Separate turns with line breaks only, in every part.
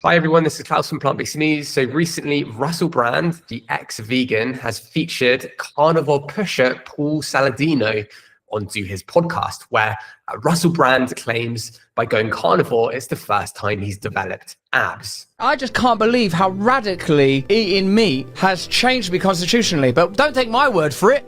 Hi everyone, this is Klaus from Plant-Based News. So recently, Russell Brand, the ex-vegan, has featured carnivore pusher Paul Saladino onto his podcast, where Russell Brand claims by going carnivore, it's the first time he's developed abs.
I just can't believe how radically eating meat has changed me constitutionally, but don't take my word for it.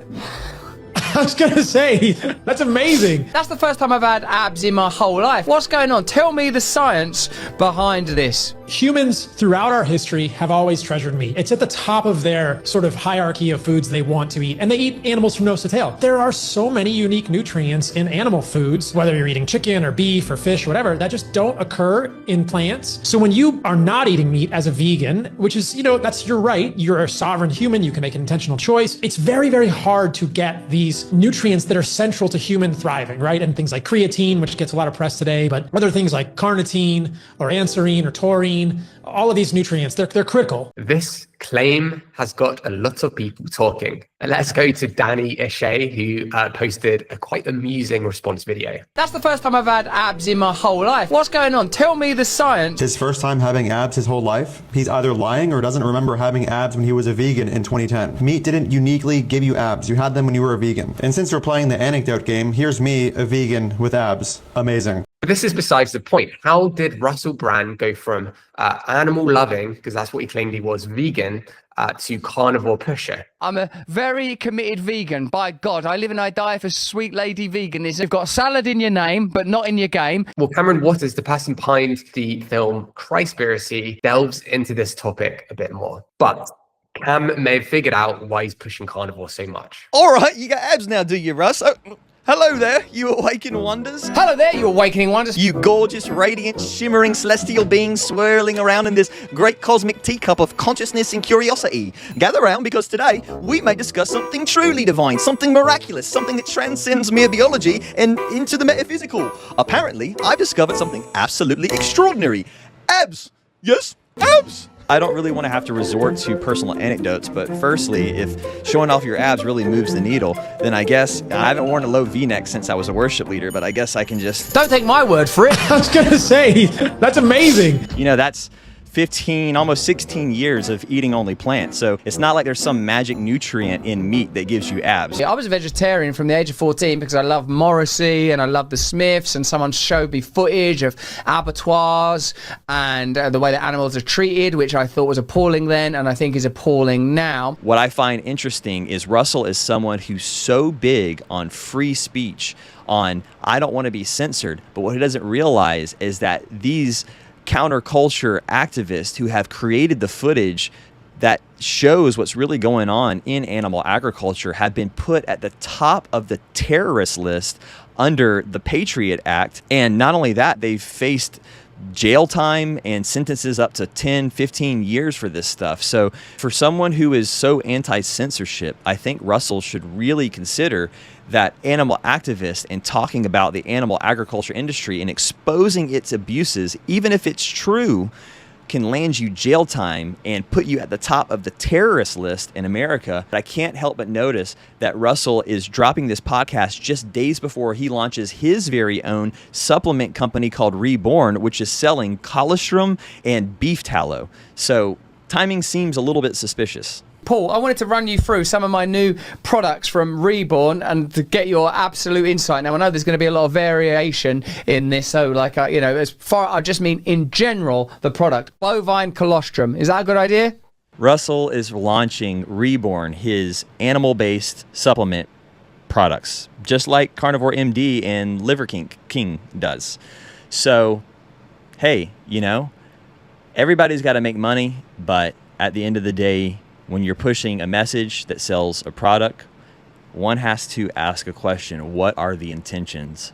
I was going to say, that's amazing.
That's the first time I've had abs in my whole life. What's going on? Tell me the science behind this.
Humans throughout our history have always treasured meat. It's at the top of their sort of hierarchy of foods they want to eat, and they eat animals from nose to tail. There are so many unique nutrients in animal foods, whether you're eating chicken or beef or fish or whatever, that just don't occur in plants. So when you are not eating meat as a vegan, which is, that's your right, you're a sovereign human, you can make an intentional choice. It's very, very hard to get these nutrients that are central to human thriving, right? And things like creatine, which gets a lot of press today, but other things like carnitine or anserine or taurine, all of these nutrients, they're critical.
This claim has got a lot of people talking. And let's go to Danny Ishay, who posted a quite amusing response video.
That's the first time I've had abs in my whole life. What's going on? Tell me the science.
His first time having abs his whole life. He's either lying or doesn't remember having abs when he was a vegan in 2010. Meat didn't uniquely give you abs. You had them when you were a vegan. And since we're playing the anecdote game, here's me, a vegan with abs. Amazing.
But this is besides the point. How did Russell Brand go from animal loving, because that's what he claimed he was, vegan, to carnivore pusher?
I'm a very committed vegan. By God, I live and I die for sweet lady veganism. You've got salad in your name, but not in your game.
Well, Cameron Waters, the person behind the film Christspiracy, delves into this topic a bit more. But Cam may have figured out why he's pushing carnivore so much.
All right, you got abs now, do you, Russ? Oh, hello there, you awakened wonders.
Hello there, you awakening wonders.
You gorgeous, radiant, shimmering celestial beings swirling around in this great cosmic teacup of consciousness and curiosity. Gather round because today we may discuss something truly divine, something miraculous, something that transcends mere biology and into the metaphysical. Apparently, I've discovered something absolutely extraordinary. Abs! Yes, abs! I don't really want to have to resort to personal anecdotes, but firstly, if showing off your abs really moves the needle, then I guess I haven't worn a low V-neck since I was a worship leader, but I guess I can just...
Don't take my word for it.
I was going to say, that's amazing.
That's 15, almost 16 years of eating only plants. So it's not like there's some magic nutrient in meat that gives you abs.
I was a vegetarian from the age of 14 because I love Morrissey and I love the Smiths, and someone showed me footage of abattoirs and the way that animals are treated, which I thought was appalling then and I think is appalling now.
What I find interesting is Russell is someone who's so big on free speech, on I don't want to be censored, but what he doesn't realize is that these counterculture activists who have created the footage that shows what's really going on in animal agriculture have been put at the top of the terrorist list under the Patriot Act. And not only that, they've faced jail time and sentences up to 10, 15 years for this stuff. So for someone who is so anti-censorship, I think Russell should really consider that animal activist and talking about the animal agriculture industry and exposing its abuses, even if it's true, can land you jail time and put you at the top of the terrorist list in America. But I can't help but notice that Russell is dropping this podcast just days before he launches his very own supplement company called Reborn, which is selling colostrum and beef tallow. So timing seems a little bit suspicious.
Paul, I wanted to run you through some of my new products from Reborn and to get your absolute insight. Now, I know there's going to be a lot of variation in this, so as far, I just mean in general, the product. Bovine colostrum, is that a good idea?
Russell is launching Reborn, his animal-based supplement products, just like Carnivore MD and Liver King does. So, hey, everybody's got to make money, but at the end of the day, when you're pushing a message that sells a product, one has to ask a question: what are the intentions?